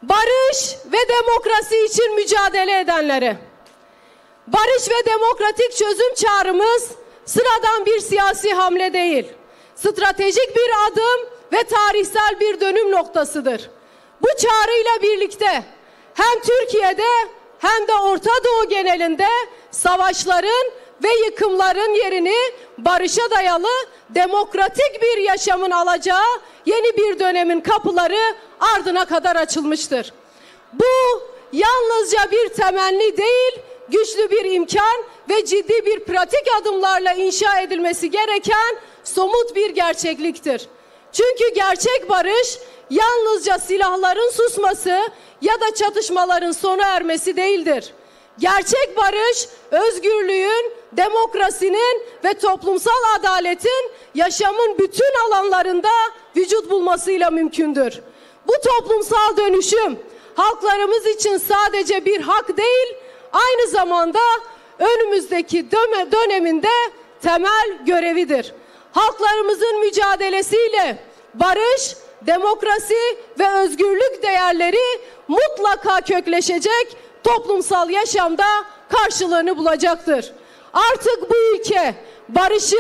barış ve demokrasi için mücadele edenlere. Barış ve demokratik çözüm çağrımız sıradan bir siyasi hamle değil, stratejik bir adım ve tarihsel bir dönüm noktasıdır. Bu çağrıyla birlikte hem Türkiye'de hem de Orta Doğu genelinde savaşların ve yıkımların yerini barışa dayalı demokratik bir yaşamın alacağı yeni bir dönemin kapıları ardına kadar açılmıştır. Bu yalnızca bir temenni değil, güçlü bir imkan ve ciddi bir pratik adımlarla inşa edilmesi gereken somut bir gerçekliktir. Çünkü gerçek barış yalnızca silahların susması ya da çatışmaların sona ermesi değildir. Gerçek barış, özgürlüğün, demokrasinin ve toplumsal adaletin yaşamın bütün alanlarında vücut bulmasıyla mümkündür. Bu toplumsal dönüşüm halklarımız için sadece bir hak değil, aynı zamanda önümüzdeki döneminde temel görevidir. Halklarımızın mücadelesiyle barış, demokrasi ve özgürlük değerleri mutlaka kökleşecek, toplumsal yaşamda karşılığını bulacaktır. Artık bu ülke barışı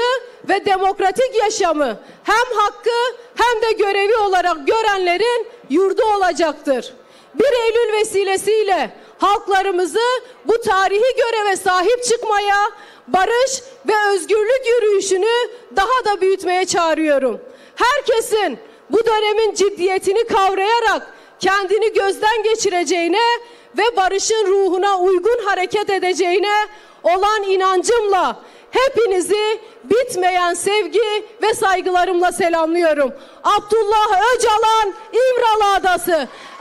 ve demokratik yaşamı hem hakkı hem de görevi olarak görenlerin yurdu olacaktır. 1 Eylül vesilesiyle halklarımızı bu tarihi göreve sahip çıkmaya, barış ve özgürlük yürüyüşünü daha da büyütmeye çağırıyorum. Herkesin bu dönemin ciddiyetini kavrayarak kendini gözden geçireceğine ve barışın ruhuna uygun hareket edeceğine olan inancımla hepinizi bitmeyen sevgi ve saygılarımla selamlıyorum. Abdullah Öcalan, İmralı Adası.